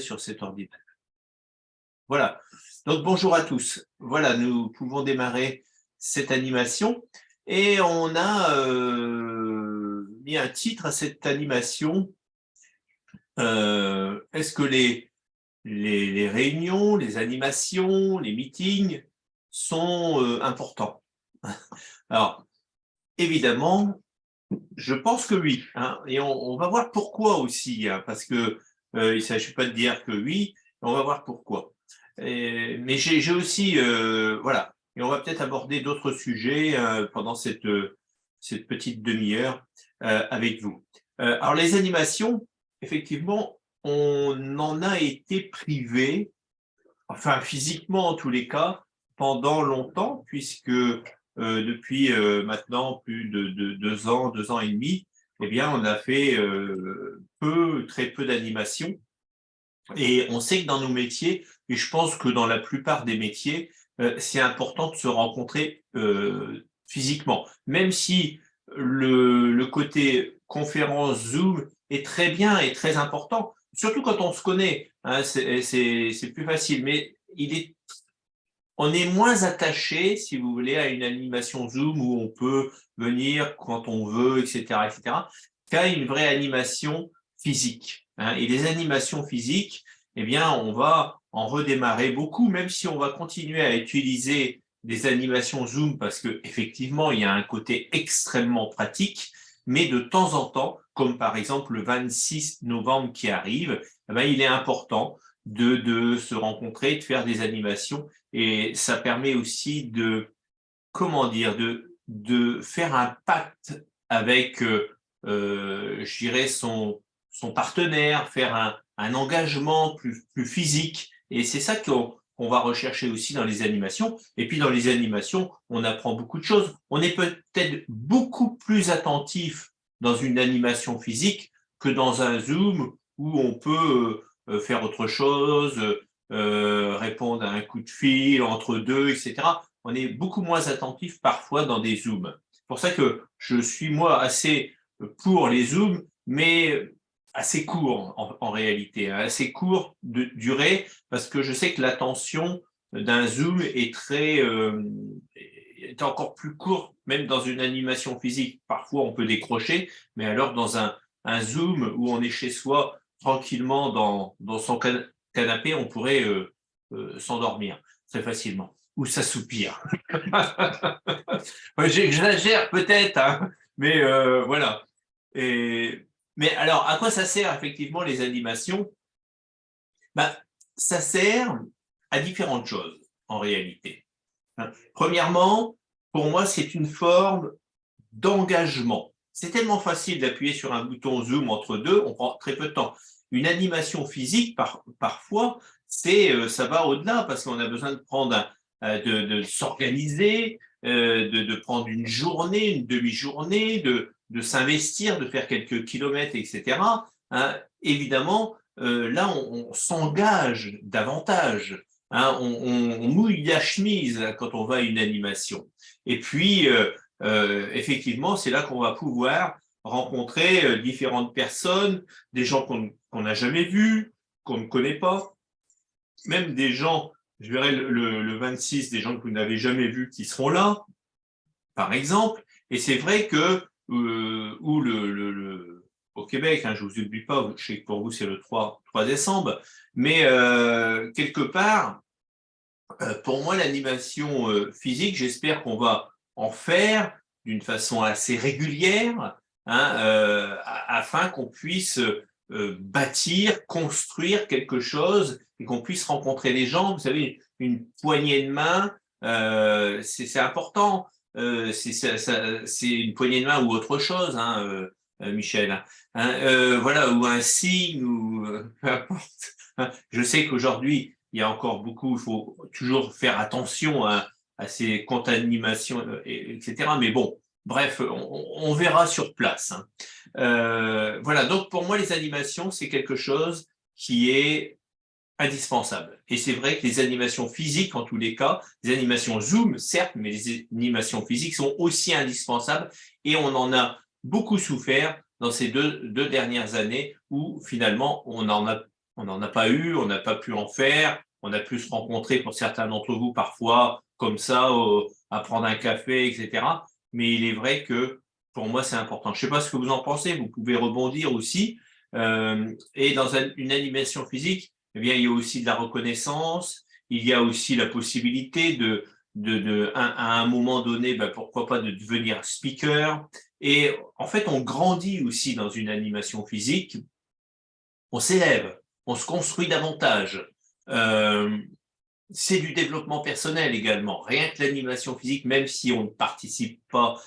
sur cet ordinateur. Voilà. Donc bonjour à tous. Voilà, nous pouvons démarrer cette animation et on a mis un titre à cette animation. Est-ce que les réunions, les animations, les meetings sont importants? Alors, évidemment, je pense que oui, hein, et on va voir pourquoi aussi, hein, parce que il ne s'agit pas de dire que oui, on va voir pourquoi. Mais j'ai aussi, voilà, et on va peut-être aborder d'autres sujets pendant cette petite demi-heure avec vous. Alors les animations, effectivement, on en a été privé, enfin physiquement en tous les cas, pendant longtemps, puisque depuis maintenant plus de 2 ans, 2 ans et demi, eh bien, on a fait très peu d'animations. Et on sait que dans nos métiers, et je pense que dans la plupart des métiers, c'est important de se rencontrer physiquement. Même si le côté conférence Zoom est très bien et très important, surtout quand on se connaît, hein, c'est plus facile. Mais on est moins attaché, si vous voulez, à une animation Zoom où on peut venir quand on veut, etc., qu'à une vraie animation physique, hein. Et les animations physiques, eh bien, on va en redémarrer beaucoup, même si on va continuer à utiliser des animations Zoom parce que effectivement, il y a un côté extrêmement pratique, mais de temps en temps, comme par exemple le 26 novembre qui arrive, eh bien, il est important de se rencontrer, de faire des animations, et ça permet aussi de, comment dire, de faire un pacte avec, je dirais, son partenaire, faire un engagement plus physique. Et c'est ça qu'on va rechercher aussi dans les animations. Et puis dans les animations, on apprend beaucoup de choses. On est peut-être beaucoup plus attentif dans une animation physique que dans un Zoom où on peut faire autre chose, répondre à un coup de fil entre deux, etc. On est beaucoup moins attentif parfois dans des Zooms. C'est pour ça que je suis moi assez pour les Zooms, mais assez court en réalité, hein, assez court de durée, parce que je sais que l'attention d'un Zoom est encore plus courte, même dans une animation physique. Parfois, on peut décrocher, mais alors dans un Zoom où on est chez soi, tranquillement dans son canapé, on pourrait s'endormir très facilement ou s'assoupir. J'exagère peut-être, hein, mais voilà. Et, mais alors, à quoi ça sert effectivement les animations? Ben, ça sert à différentes choses en réalité, hein. Premièrement, pour moi, c'est une forme d'engagement. C'est tellement facile d'appuyer sur un bouton Zoom entre deux, on prend très peu de temps. Une animation physique, parfois, ça va au-delà parce qu'on a besoin de de s'organiser, de prendre une journée, une demi-journée, de s'investir, de faire quelques kilomètres, etc., hein. Évidemment, là, on s'engage davantage, hein. On mouille la chemise hein, quand on va à une animation. Et puis, effectivement, c'est là qu'on va pouvoir rencontrer différentes personnes, des gens qu'on n'a jamais vus, qu'on ne connaît pas, même des gens, je verrai le 26, des gens que vous n'avez jamais vus qui seront là, par exemple. Et c'est vrai que, au Québec, hein, je ne vous oublie pas, je sais que pour vous c'est le 3 décembre, mais quelque part, pour moi, l'animation physique, j'espère qu'on va en faire d'une façon assez régulière, hein, afin qu'on puisse bâtir, construire quelque chose et qu'on puisse rencontrer les gens. Vous savez, une poignée de main, c'est important. C'est une poignée de main ou autre chose, hein, Michel, hein, voilà, ou un signe, ou peu importe, hein. Je sais qu'aujourd'hui, il y a encore beaucoup, il faut toujours faire attention à ces contaminations, etc. Mais bon, bref, on verra sur place, hein. Voilà, donc pour moi, les animations, c'est quelque chose qui est indispensable. Et c'est vrai que les animations physiques, en tous les cas, les animations Zoom, certes, mais les animations physiques sont aussi indispensables et on en a beaucoup souffert dans ces deux dernières années où finalement on en a on n'en a pas eu, on n'a pas pu en faire, on a pu se rencontrer pour certains d'entre vous parfois comme ça, à prendre un café, etc. Mais il est vrai que pour moi, c'est important. Je ne sais pas ce que vous en pensez, vous pouvez rebondir aussi. Et dans une animation physique, eh bien, il y a aussi de la reconnaissance, il y a aussi la possibilité à un moment donné, ben, pourquoi pas de devenir speaker. Et en fait, on grandit aussi dans une animation physique, on s'élève, on se construit davantage. Euh, c'est du développement personnel également. Rien que l'animation physique, même si on ne participe pas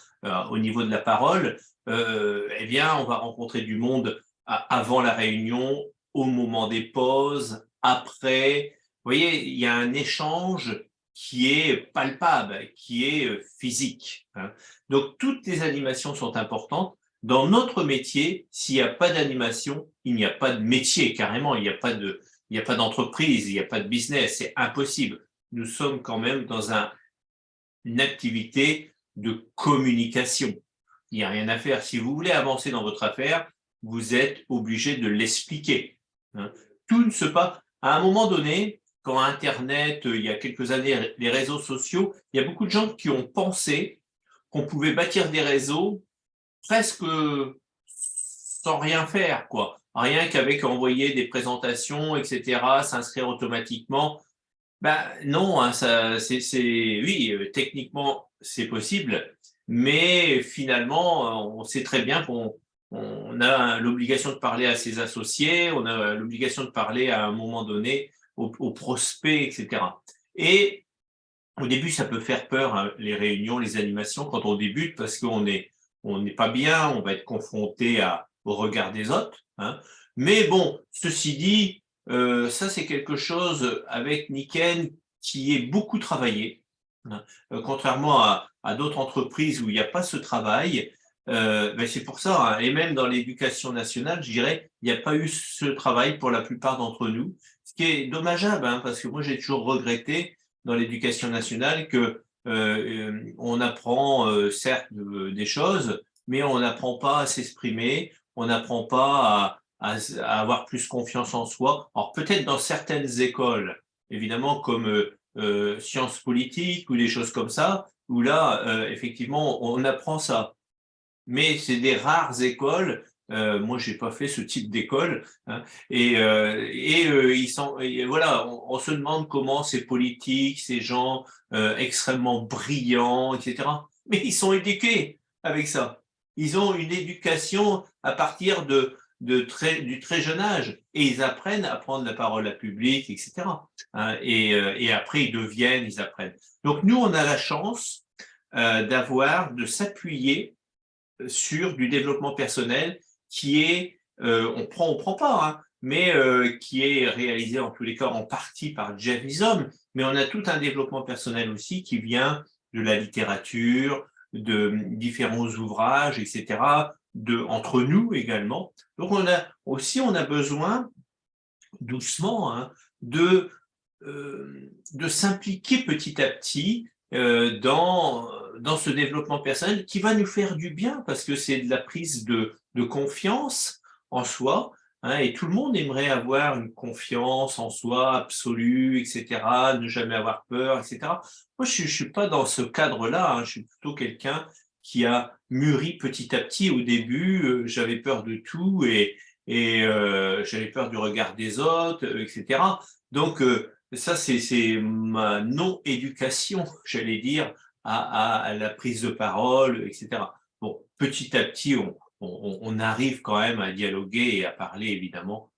au niveau de la parole, eh bien, on va rencontrer du monde avant la réunion, au moment des pauses, après. Vous voyez, il y a un échange qui est palpable, qui est physique, hein. Donc, toutes les animations sont importantes. Dans notre métier, s'il n'y a pas d'animation, il n'y a pas de métier, carrément, il n'y a pas d'entreprise, il n'y a pas de business, c'est impossible. Nous sommes quand même dans une activité de communication. Il n'y a rien à faire. Si vous voulez avancer dans votre affaire, vous êtes obligé de l'expliquer, hein. Tout ne se passe. À un moment donné, quand Internet, il y a quelques années, les réseaux sociaux, il y a beaucoup de gens qui ont pensé qu'on pouvait bâtir des réseaux presque sans rien faire, quoi. Rien qu'avec envoyer des présentations, etc., s'inscrire automatiquement. Ben non, hein, oui, techniquement, c'est possible, mais finalement, on sait très bien qu'on a l'obligation de parler à ses associés, on a l'obligation de parler à un moment donné aux prospects, etc. Et au début, ça peut faire peur, hein, les réunions, les animations, quand on débute, parce on n'est pas bien, on va être confronté au regard des autres, hein. Mais bon, ceci dit, ça c'est quelque chose avec Niken qui est beaucoup travaillé, hein. Contrairement à d'autres entreprises où il n'y a pas ce travail, ben c'est pour ça, hein, et même dans l'éducation nationale, je dirais, il n'y a pas eu ce travail pour la plupart d'entre nous, ce qui est dommageable, hein, parce que moi j'ai toujours regretté dans l'éducation nationale que on apprend certes des choses, mais on n'apprend pas à s'exprimer, on n'apprend pas à avoir plus confiance en soi. Alors peut-être dans certaines écoles, évidemment comme sciences politiques ou des choses comme ça, où là, effectivement, on apprend ça. Mais c'est des rares écoles. Moi, j'ai pas fait ce type d'école, hein, et voilà, on se demande comment ces politiques, ces gens extrêmement brillants, etc. Mais ils sont éduqués avec ça. Ils ont une éducation à partir du très jeune âge et ils apprennent à prendre la parole à public, etc., hein, et après ils apprennent. Donc nous, on a la chance de s'appuyer sur du développement personnel qui est, on prend pas, hein, mais qui est réalisé en tous les cas en partie par Jeff Izom, mais on a tout un développement personnel aussi qui vient de la littérature, de différents ouvrages, etc., entre nous également. Donc on a besoin doucement, hein, de s'impliquer petit à petit dans ce développement personnel qui va nous faire du bien parce que c'est de la prise de confiance en soi, hein, et tout le monde aimerait avoir une confiance en soi absolue, etc., ne jamais avoir peur, etc. Moi, je suis pas dans ce cadre-là, hein, je suis plutôt quelqu'un qui a mûri petit à petit. Au début, j'avais peur de tout et j'avais peur du regard des autres, etc. Donc, ça, c'est ma non-éducation, j'allais dire, à la prise de parole, etc. Bon, petit à petit, on arrive quand même à dialoguer et à parler, évidemment,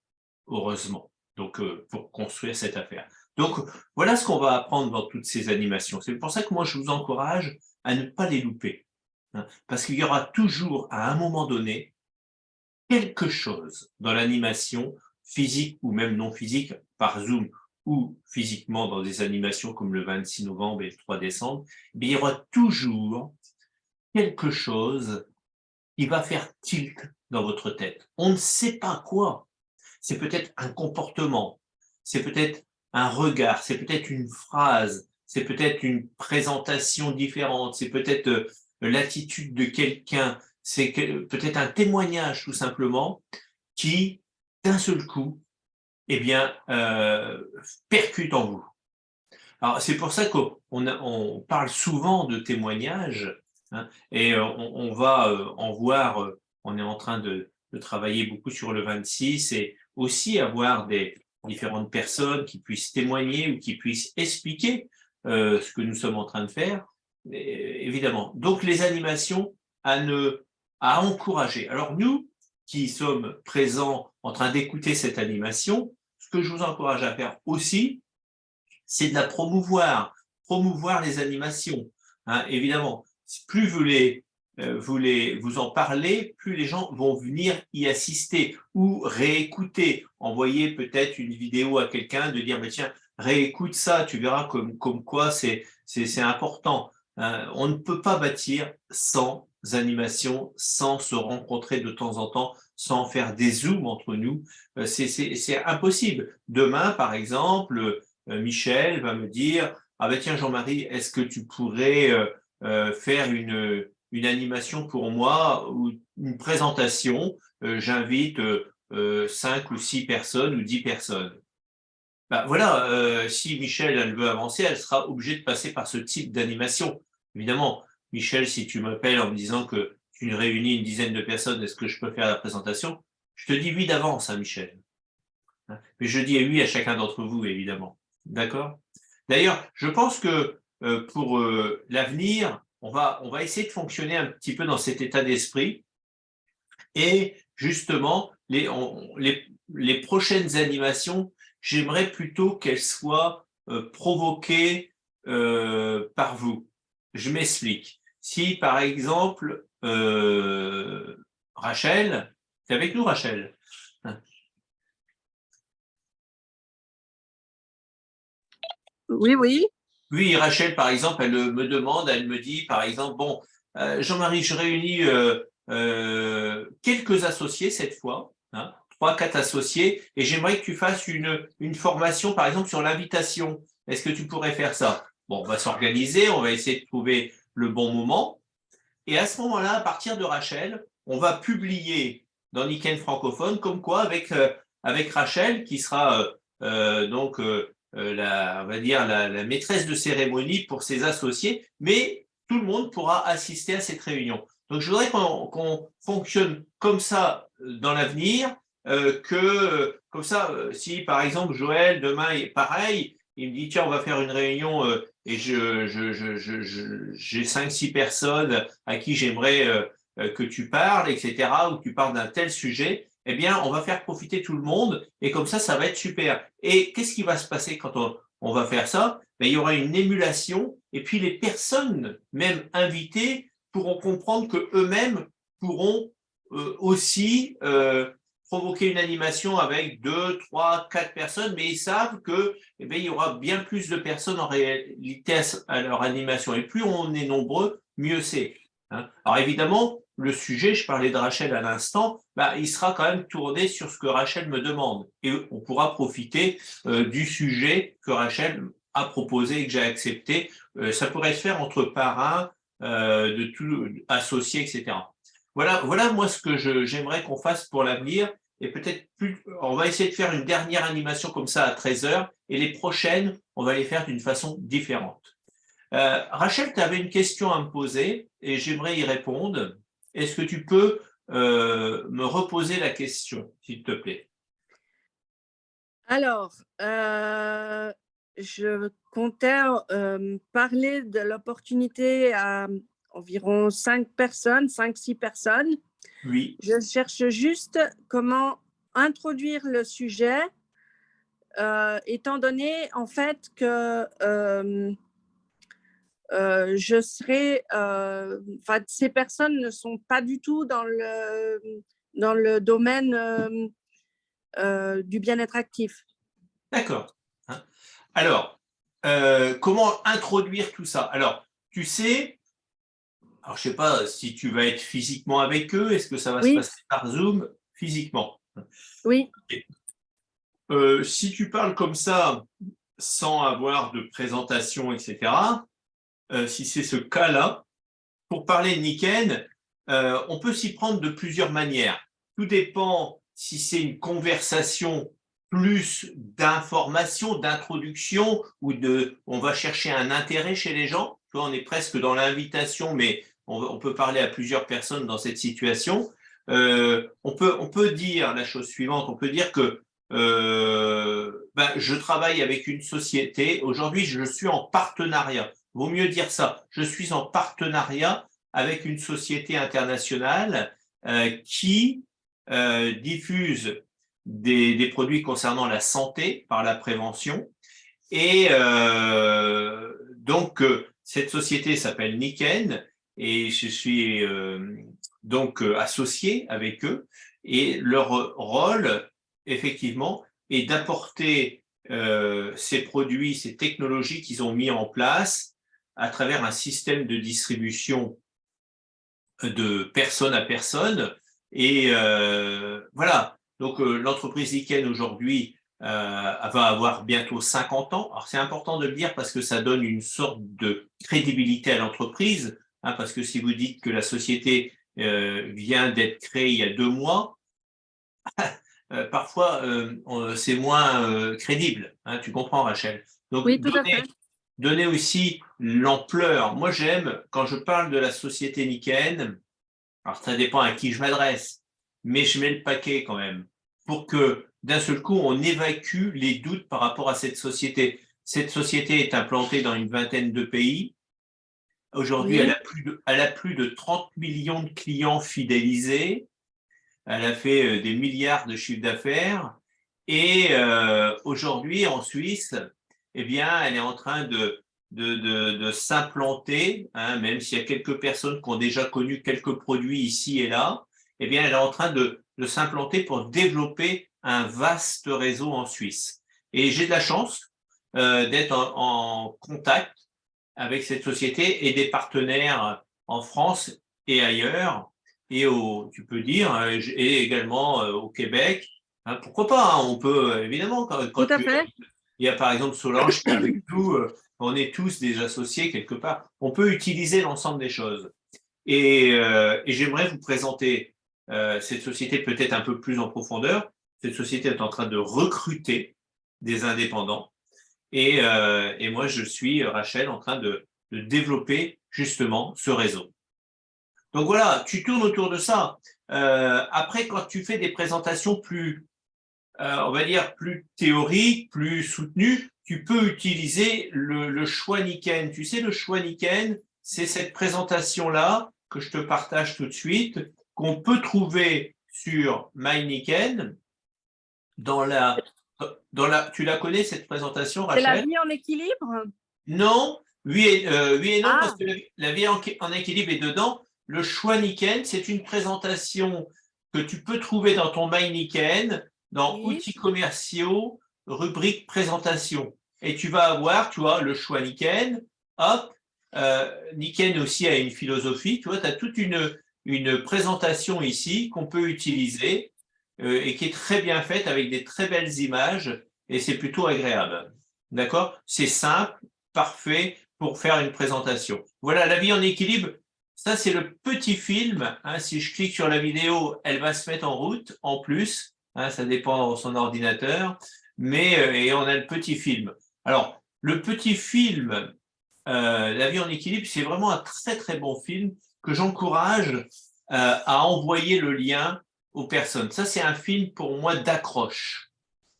heureusement. Donc, pour construire cette affaire. Donc, voilà ce qu'on va apprendre dans toutes ces animations. C'est pour ça que moi, je vous encourage à ne pas les louper, hein, parce qu'il y aura toujours, à un moment donné, quelque chose dans l'animation, physique ou même non physique, par Zoom ou physiquement dans des animations comme le 26 novembre et le 3 décembre, mais il y aura toujours quelque chose qui va faire tilt dans votre tête. On ne sait pas quoi. C'est peut-être un comportement, c'est peut-être un regard, c'est peut-être une phrase, c'est peut-être une présentation différente, c'est peut-être l'attitude de quelqu'un, c'est peut-être un témoignage tout simplement qui, d'un seul coup, eh bien, percute en vous. Alors, c'est pour ça qu'on parle souvent de témoignages, hein, et on va en voir, on est en train de travailler beaucoup sur le 26 et aussi avoir des différentes personnes qui puissent témoigner ou qui puissent expliquer ce que nous sommes en train de faire, évidemment. Donc, les animations à encourager. Alors, nous qui sommes présents en train d'écouter cette animation, ce que je vous encourage à faire aussi, c'est de la promouvoir les animations, hein, évidemment. Plus vous en parlez, plus les gens vont venir y assister ou réécouter. Envoyer peut-être une vidéo à quelqu'un, de dire, mais tiens, réécoute ça, tu verras comme quoi c'est important. On ne peut pas bâtir sans animation, sans se rencontrer de temps en temps, sans faire des zooms entre nous. C'est impossible. Demain, par exemple, Michel va me dire, ah ben tiens Jean-Marie, est-ce que tu pourrais faire une animation pour moi ou une présentation, j'invite 5 ou 6 personnes ou 10 personnes. Ben voilà, si Michel elle veut avancer, elle sera obligée de passer par ce type d'animation. Évidemment, Michel, si tu m'appelles en me disant que tu réunis une dizaine de personnes, est-ce que je peux faire la présentation? Je te dis oui d'avance, hein, Michel. Mais je dis oui à chacun d'entre vous, évidemment. D'accord? D'ailleurs, je pense que pour l'avenir, on va essayer de fonctionner un petit peu dans cet état d'esprit et justement, les prochaines animations, j'aimerais plutôt qu'elles soient provoquées par vous. Je m'explique. Si par exemple, Rachel, tu es avec nous Rachel? Oui, oui. Oui, Rachel, par exemple, elle me demande, elle me dit, par exemple, bon, Jean-Marie, je réunis quelques associés cette fois, hein, 3, 4 associés, et j'aimerais que tu fasses une formation, par exemple, sur l'invitation. Est-ce que tu pourrais faire ça? Bon, on va s'organiser, on va essayer de trouver le bon moment. Et à ce moment-là, à partir de Rachel, on va publier dans Niken francophone, comme quoi avec Rachel, qui sera donc on va dire la maîtresse de cérémonie pour ses associés, mais tout le monde pourra assister à cette réunion. Donc je voudrais qu'on fonctionne comme ça dans l'avenir, comme ça, si par exemple Joël demain est pareil, il me dit tiens on va faire une réunion et j'ai 5, 6 personnes à qui j'aimerais que tu parles, etc., ou que tu parles d'un tel sujet, eh bien, on va faire profiter tout le monde et comme ça va être super. Et qu'est-ce qui va se passer quand on va faire ça? Ben, il y aura une émulation et puis les personnes, même invitées, pourront comprendre que eux-mêmes pourront aussi provoquer une animation avec 2, 3, 4 personnes, mais ils savent que eh bien, il y aura bien plus de personnes en réalité à leur animation. Et plus on est nombreux, mieux c'est. Hein. Alors évidemment, le sujet, je parlais de Rachel à l'instant, bah, il sera quand même tourné sur ce que Rachel me demande. Et on pourra profiter du sujet que Rachel a proposé et que j'ai accepté. Ça pourrait se faire entre parrains, de tout, associés, etc. Voilà moi ce que j'aimerais qu'on fasse pour l'avenir. Et peut-être plus, on va essayer de faire une dernière animation comme ça à 13 heures et les prochaines, on va les faire d'une façon différente. Rachel, tu avais une question à me poser et j'aimerais y répondre. Est-ce que tu peux me reposer la question, s'il te plaît? Alors, je comptais, parler de l'opportunité à environ 5 personnes, 5-6 personnes. Oui, Je cherche juste comment introduire le sujet, étant donné en fait que, je serai, ces personnes ne sont pas du tout dans le domaine, du bien-être actif. d'accord. Hein. Alors, comment introduire tout ça? Alors, tu sais, alors je ne sais pas si tu vas être physiquement avec eux, est-ce que ça va se Oui, passer par Zoom physiquement? oui, Si tu parles comme ça, sans avoir de présentation, etc., si c'est ce cas-là, pour parler de Niken, on peut s'y prendre de plusieurs manières. Tout dépend si c'est une conversation plus d'informations, d'introduction, ou on va chercher un intérêt chez les gens. Tu vois, on est presque dans l'invitation, mais on peut parler à plusieurs personnes dans cette situation. On peut dire la chose suivante, on peut dire que je travaille avec une société, aujourd'hui je suis en partenariat, vaut mieux dire ça, je suis en partenariat avec une société internationale qui diffuse des produits concernant la santé par la prévention. Et donc, cette société s'appelle Niken et je suis donc associé avec eux. Et leur rôle, effectivement, est d'apporter ces produits, ces technologies qu'ils ont mis en place à travers un système de distribution de personne à personne. Et voilà, donc l'entreprise Niken aujourd'hui va avoir bientôt 50 ans. Alors c'est important de le dire parce que ça donne une sorte de crédibilité à l'entreprise, hein, parce que si vous dites que la société vient d'être créée il y a 2 mois, parfois c'est moins crédible, hein, tu comprends Rachel. Donc Oui, tout à fait. donner aussi l'ampleur. Moi j'aime, quand je parle de la société Niken, alors, ça dépend à qui je m'adresse, mais je mets le paquet quand même pour que d'un seul coup, on évacue les doutes par rapport à cette société. Cette société est implantée dans une vingtaine de pays. Aujourd'hui, Oui. elle a plus de 30 millions de clients fidélisés. Elle a fait des milliards de chiffres d'affaires. Et aujourd'hui, en Suisse, eh bien, elle est en train de s'implanter, hein, même s'il y a quelques personnes qui ont déjà connu quelques produits ici et là, eh bien, elle est en train de s'implanter pour développer un vaste réseau en Suisse. Et j'ai de la chance d'être en contact avec cette société et des partenaires en France et ailleurs, et tu peux dire, et également au Québec. Hein, pourquoi pas, hein, on peut évidemment, Tout à fait. il y a par exemple Solange qui est avec nous, on est tous des associés quelque part, on peut utiliser l'ensemble des choses. Et j'aimerais vous présenter cette société peut-être un peu plus en profondeur. Cette société est en train de recruter des indépendants. Et moi, je suis, Rachel, en train de développer justement ce réseau. Donc voilà, tu tournes autour de ça. Après, quand tu fais des présentations plus, on va dire, plus théoriques, plus soutenues, tu peux utiliser le choix Niken. Tu sais, le choix Niken, c'est cette présentation-là que je te partage tout de suite, qu'on peut trouver sur MyNiken. Tu la connais, cette présentation, C'est la Rachel? vie en équilibre? Non, oui et non, parce Ah, que la vie en équilibre est dedans. Le choix Niken, c'est une présentation que tu peux trouver dans ton My Niken, dans oui. outils commerciaux, rubrique présentation. Et tu vas avoir, tu vois, le choix Niken. Hop, Niken aussi a une philosophie. Tu vois, tu as toute une présentation ici qu'on peut utiliser et qui est très bien faite avec des très belles images et c'est plutôt agréable. D'accord? C'est simple, parfait pour faire une présentation. Voilà, la vie en équilibre, ça c'est le petit film. Hein, si je clique sur la vidéo, elle va se mettre en route en plus. Hein, ça dépend de son ordinateur. Mais, et on a le petit film. Alors, le petit film, La vie en équilibre, c'est vraiment un très très bon film que j'encourage à envoyer le lien aux personnes. Ça, c'est un film pour moi d'accroche.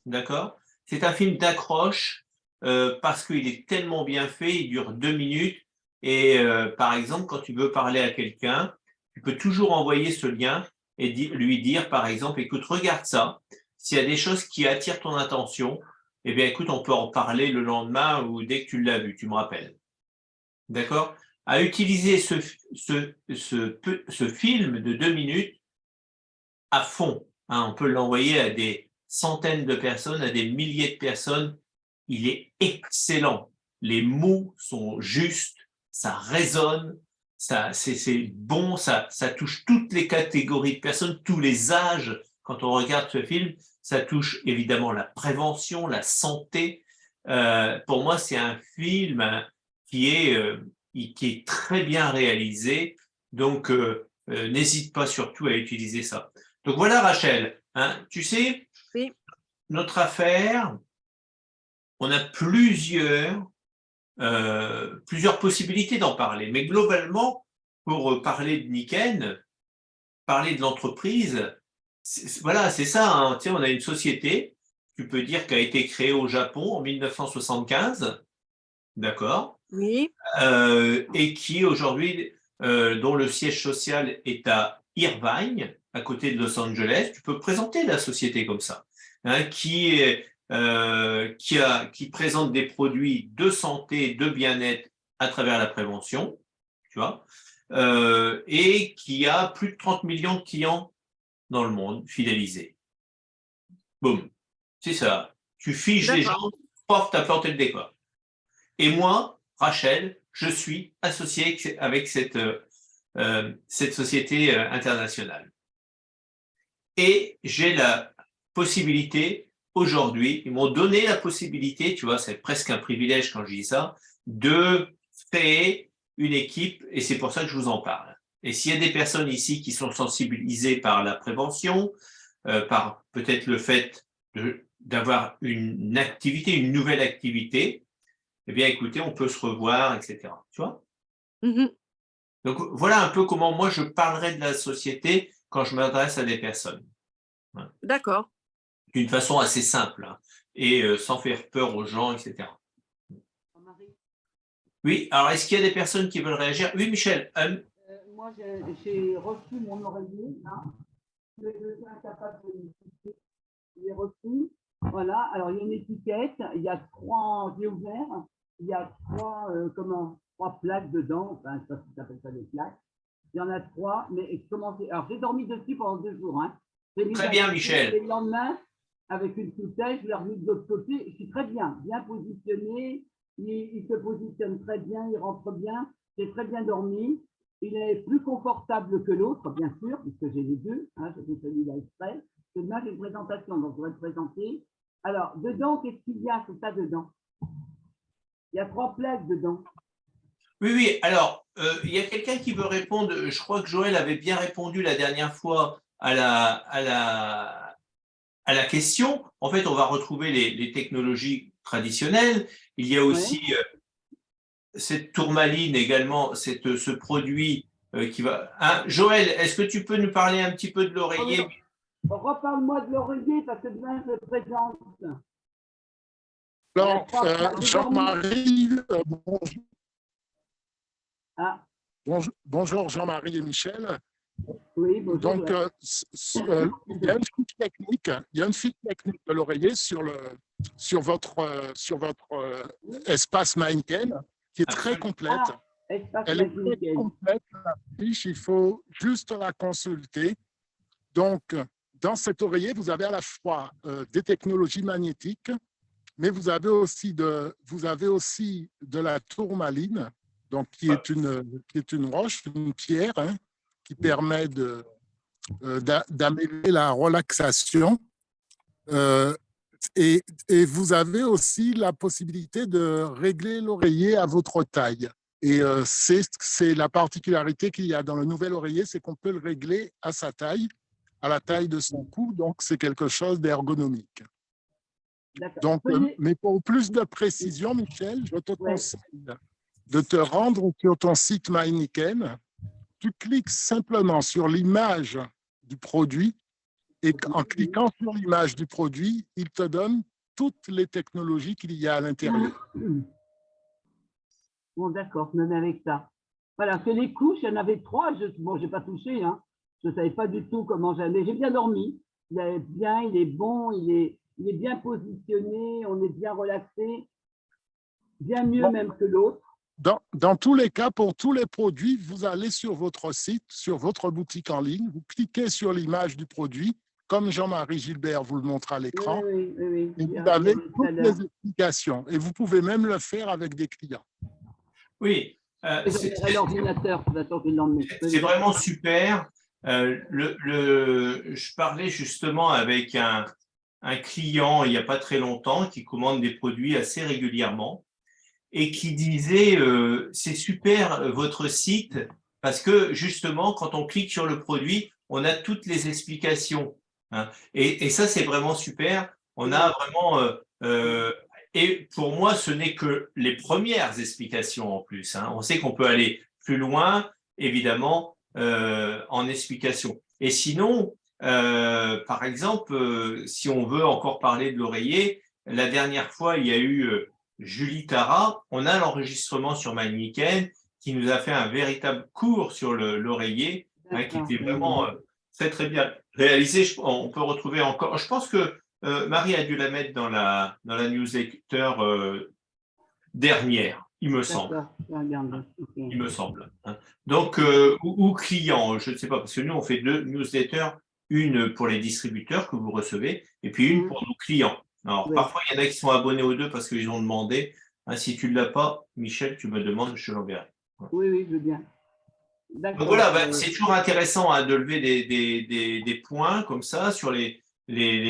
D'accord? C'est un film d'accroche parce qu'il est tellement bien fait, il dure 2 minutes. Et par exemple, quand tu veux parler à quelqu'un, tu peux toujours envoyer ce lien et lui dire, par exemple, écoute, regarde ça. S'il y a des choses qui attirent ton attention, eh bien, écoute, on peut en parler le lendemain ou dès que tu l'as vu, tu me rappelles. D'accord? À utiliser ce film de 2 minutes à fond. Hein, on peut l'envoyer à des centaines de personnes, à des milliers de personnes. Il est excellent. Les mots sont justes, ça résonne, c'est bon, ça touche toutes les catégories de personnes, tous les âges. Quand on regarde ce film, ça touche évidemment la prévention, la santé. Pour moi, c'est un film qui est, qui est très bien réalisé. Donc, n'hésite pas surtout à utiliser ça. Donc voilà, Rachel, hein, tu sais, Oui. notre affaire, on a plusieurs possibilités d'en parler. Mais globalement, pour parler de Nikken, parler de l'entreprise, voilà, c'est ça. Hein. Tu sais, on a une société, tu peux dire, qui a été créée au Japon en 1975, d'accord, Oui, et qui aujourd'hui, dont le siège social est à Irvine, à côté de Los Angeles. Tu peux présenter la société comme ça, hein, qui présente des produits de santé, de bien-être à travers la prévention, tu vois, et qui a plus de 30 millions de clients dans le monde fidélisés. Boum, c'est ça. Tu fiches les gens, d'accord. pof, t'as planté le décor. Et moi, Rachel, je suis associé avec cette société internationale. Et j'ai la possibilité, aujourd'hui, ils m'ont donné la possibilité, tu vois, c'est presque un privilège quand je dis ça, de créer une équipe, et c'est pour ça que je vous en parle. Et s'il y a des personnes ici qui sont sensibilisées par la prévention, par peut-être le fait d'avoir une activité, une nouvelle activité, eh bien, écoutez, on peut se revoir, etc. Tu vois? Mhm. Donc, voilà un peu comment moi je parlerai de la société quand je m'adresse à des personnes. Hein. D'accord. D'une façon assez simple, hein, et sans faire peur aux gens, etc. Oui, alors est-ce qu'il y a des personnes qui veulent réagir? Oui, Michel. Moi, j'ai reçu mon oreiller, là. Je suis incapable de l'écouter. Je l'ai reçu. Voilà. Alors, il y a une étiquette. Il y a trois, j'ai ouvert. Il y a trois plaques dedans. Enfin, je ne sais pas si tu appelles ça des plaques. Il y en a trois. Mais alors, j'ai dormi dessus pendant 2 jours. Hein. Très bien, Michel. Et le lendemain, avec une soutelle, je l'ai remis de l'autre côté. Je suis très bien positionné. Il se positionne très bien, il rentre bien. J'ai très bien dormi. Il est plus confortable que l'autre, bien sûr, puisque j'ai les deux. Hein, j'ai fait celui-là exprès. Demain, j'ai une présentation, donc je vais le présenter. Alors, dedans, qu'est-ce qu'il y a? C'est ça dedans. Il y a 3 plaques dedans. Oui, oui. Alors, il y a quelqu'un qui veut répondre. Je crois que Joël avait bien répondu la dernière fois à la question. En fait, on va retrouver les technologies traditionnelles. Il y a aussi cette tourmaline également, ce produit qui va. Hein, Joël, est-ce que tu peux nous parler un petit peu de l'oreiller? Reparle-moi de l'oreiller parce que demain je présente. Alors, Jean-Marie, bonjour. Ah. Bonjour Jean-Marie et Michel. Oui, bonjour. Donc, il y a une fiche technique de l'oreiller sur votre espace Mindken qui est très complète. Elle est très complète, la fiche, il faut juste la consulter. Donc, dans cet oreiller, vous avez à la fois des technologies magnétiques, mais vous avez aussi de la tourmaline, donc qui est une roche, une pierre, hein, qui permet d'améliorer la relaxation. Et vous avez aussi la possibilité de régler l'oreiller à votre taille. Et c'est la particularité qu'il y a dans le nouvel oreiller, c'est qu'on peut le régler à sa taille, à la taille de son cou, donc c'est quelque chose d'ergonomique. Donc, mais pour plus de précision, Michel, je te conseille de te rendre sur ton site MyNikken. Tu cliques simplement sur l'image du produit et en cliquant sur l'image du produit, il te donne toutes les technologies qu'il y a à l'intérieur. Bon, d'accord, même avec ça. Voilà, c'est les couches, il y en avait 3. Bon, je n'ai pas touché, hein. Je ne savais pas du tout comment j'allais. J'ai bien dormi. Il est bien, il est bon, il est bien positionné, on est bien relaxé. Bien mieux même que l'autre. Dans tous les cas, pour tous les produits, vous allez sur votre site, sur votre boutique en ligne, vous cliquez sur l'image du produit, comme Jean-Marie Gilbert vous le montre à l'écran, oui. et vous avez toutes les explications. Et vous pouvez même le faire avec des clients. Oui. C'est vraiment super. Je parlais justement avec un client il n'y a pas très longtemps qui commande des produits assez régulièrement et qui disait c'est super votre site parce que justement quand on clique sur le produit, on a toutes les explications. Hein. Et ça c'est vraiment super On a vraiment… et pour moi, ce n'est que les premières explications en plus, hein. On sait qu'on peut aller plus loin, évidemment, en explication. Et sinon, par exemple, si on veut encore parler de l'oreiller, la dernière fois, il y a eu Julie Tara. On a l'enregistrement sur MyNiken qui nous a fait un véritable cours sur l'oreiller, hein, qui était vraiment très très bien réalisé. On peut retrouver encore. Je pense que Marie a dû la mettre dans la newsletter dernière, il me semble. D'accord, je vais regarder. Ok. Il me semble, hein. Donc, ou client, je ne sais pas, parce que nous, on fait 2 newsletters, une pour les distributeurs que vous recevez, et puis une pour nos clients. Alors, Oui. parfois, il y en a qui sont abonnés aux deux parce qu'ils ont demandé. Hein, si tu ne l'as pas, Michel, tu me demandes, je te l'enverrai. Oui, oui, je veux bien. Donc D'accord. voilà, c'est toujours intéressant, hein, de lever des points comme ça sur les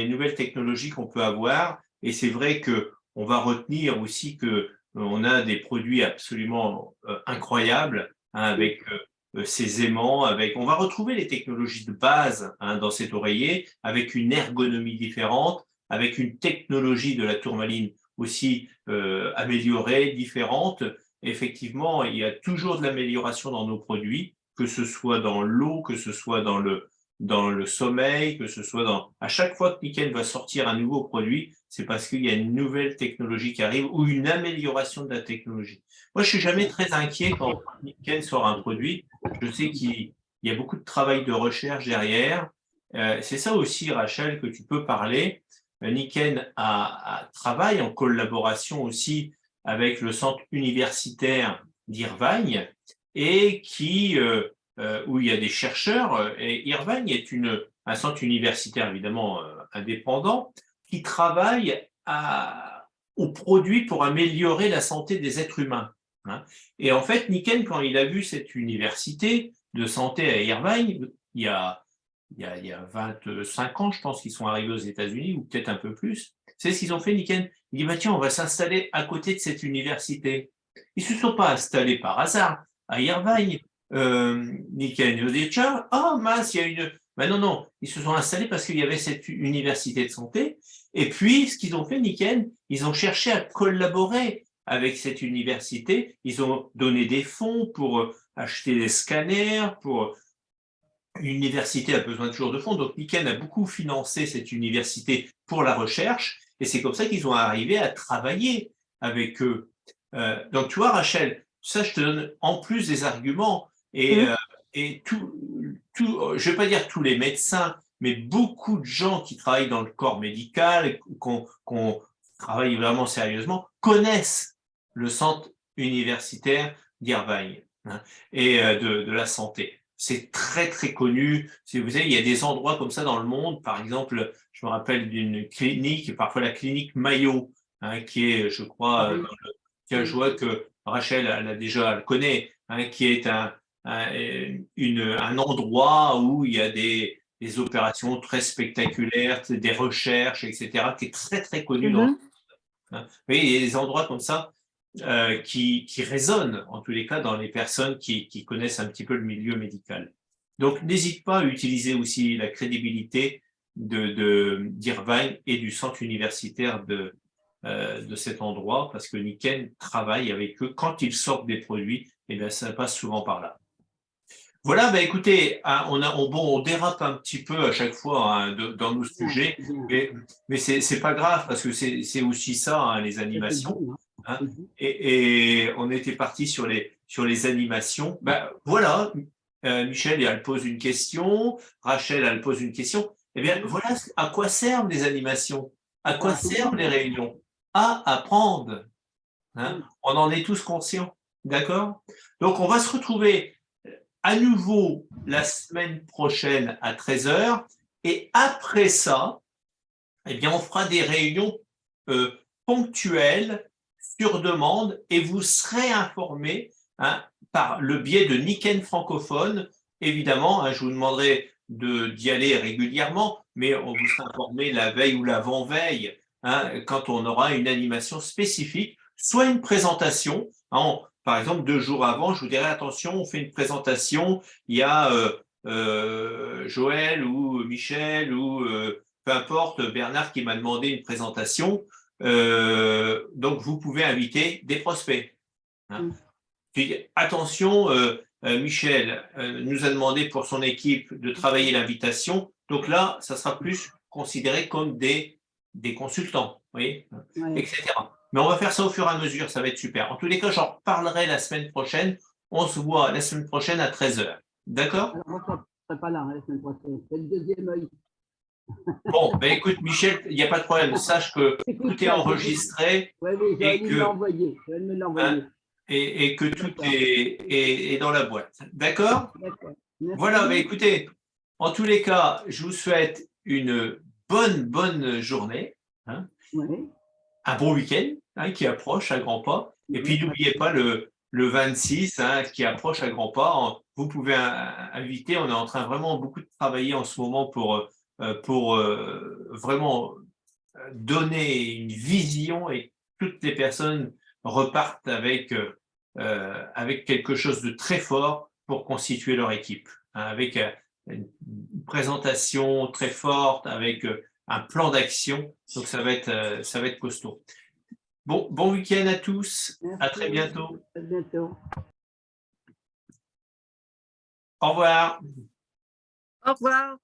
nouvelles technologies qu'on peut avoir. Et c'est vrai qu'on va retenir aussi que on a des produits absolument incroyables, hein, avec ces aimants, on va retrouver les technologies de base, hein, dans cet oreiller, avec une ergonomie différente, avec une technologie de la tourmaline aussi améliorée, différente. Effectivement, il y a toujours de l'amélioration dans nos produits, que ce soit dans l'eau, que ce soit dans le sommeil, que ce soit dans… À chaque fois que Niken va sortir un nouveau produit, c'est parce qu'il y a une nouvelle technologie qui arrive ou une amélioration de la technologie. Moi, je suis jamais très inquiet quand Niken sort un produit. Je sais qu'il y a beaucoup de travail de recherche derrière. C'est ça aussi, Rachel, que tu peux parler. Niken travaille en collaboration aussi avec le centre universitaire d'Irvine et où il y a des chercheurs. Et Irvine est un centre universitaire évidemment indépendant qui travaille aux produits pour améliorer la santé des êtres humains, hein. Et en fait, Niken, quand il a vu cette université de santé à Irvine, il y a 25 ans, je pense qu'ils sont arrivés aux États-Unis, ou peut-être un peu plus. C'est ce qu'ils ont fait, Niken. Il dit, bah, tiens, on va s'installer à côté de cette université. Ils ne se sont pas installés par hasard à Irvine, Niken. Ils ont dit, tiens, oh mince, il y a une… Ben non, non, ils se sont installés parce qu'il y avait cette université de santé. Et puis, ce qu'ils ont fait, Niken, ils ont cherché à collaborer avec cette université. Ils ont donné des fonds pour acheter des scanners, pour… L'université a besoin toujours de fonds, donc Niken a beaucoup financé cette université pour la recherche, et c'est comme ça qu'ils ont arrivé à travailler avec eux. Donc tu vois, Rachel, ça je te donne en plus des arguments, et je ne vais pas dire tous les médecins, mais beaucoup de gens qui travaillent dans le corps médical, qu'on travaille vraiment sérieusement, connaissent le centre universitaire d'Irvine, hein, et de la santé. C'est très, très connu. Si vous savez, il y a des endroits comme ça dans le monde. Par exemple, je me rappelle d'une clinique, parfois la clinique Mayo, hein, qui est, je crois, je vois que Rachel, elle le connaît, hein, qui est un endroit où il y a des opérations très spectaculaires, des recherches, etc., qui est très, très connu dans le monde, hein. Vous voyez, il y a des endroits comme ça qui résonnent, en tous les cas, dans les personnes qui connaissent un petit peu le milieu médical. Donc, n'hésite pas à utiliser aussi la crédibilité d'Irvine et du centre universitaire de cet endroit, parce que Niken travaille avec eux. Quand ils sortent des produits, et bien, ça passe souvent par là. Voilà, bah écoutez, hein, on dérape un petit peu à chaque fois, hein, dans nos sujets, mais c'est pas grave parce que c'est aussi ça, hein, les animations, hein. Et on était parti sur les animations. Ben voilà, Michel, elle pose une question, Rachel, elle pose une question. Eh bien, voilà à quoi servent les animations, à quoi servent les réunions? À apprendre, hein. On en est tous conscients, d'accord? Donc, on va se retrouver à nouveau la semaine prochaine à 13h. Et après ça, eh bien, on fera des réunions ponctuelles sur demande et vous serez informés, hein, par le biais de Niken francophone. Évidemment, hein, je vous demanderai d'y aller régulièrement, mais on vous sera informé la veille ou l'avant-veille, hein, quand on aura une animation spécifique, soit une présentation, hein, par exemple, 2 jours avant, je vous dirai attention, on fait une présentation, il y a Joël ou Michel ou peu importe, Bernard qui m'a demandé une présentation. Donc, vous pouvez inviter des prospects. Hein. Puis, attention, Michel nous a demandé pour son équipe de travailler l'invitation. Donc là, ça sera plus considéré comme des consultants, vous voyez, etc. Mais on va faire ça au fur et à mesure, ça va être super. En tous les cas, j'en reparlerai la semaine prochaine. On se voit la semaine prochaine à 13h. D'accord? Alors, moi, je ne serai pas là la semaine prochaine. C'est le deuxième œil. Bon, ben écoute, Michel, il n'y a pas de problème. Sache que tout est enregistré Oui, oui, je vais et me que, l'envoyer. Je vais me l'envoyer. et que tout est dans la boîte. D'accord? D'accord. Merci. Voilà, ben écoutez, en tous les cas, je vous souhaite une bonne journée, hein, Oui. un bon week-end hein, qui approche à grands pas. Et puis, n'oubliez pas le 26 hein, qui approche à grands pas. Vous pouvez inviter, on est en train vraiment beaucoup de travailler en ce moment pour vraiment donner une vision et toutes les personnes repartent avec quelque chose de très fort pour constituer leur équipe, hein, avec une présentation très forte, avec un plan d'action. Donc, ça va être costaud. Bon week-end à tous. Merci. À très bientôt. À bientôt. Au revoir. Au revoir.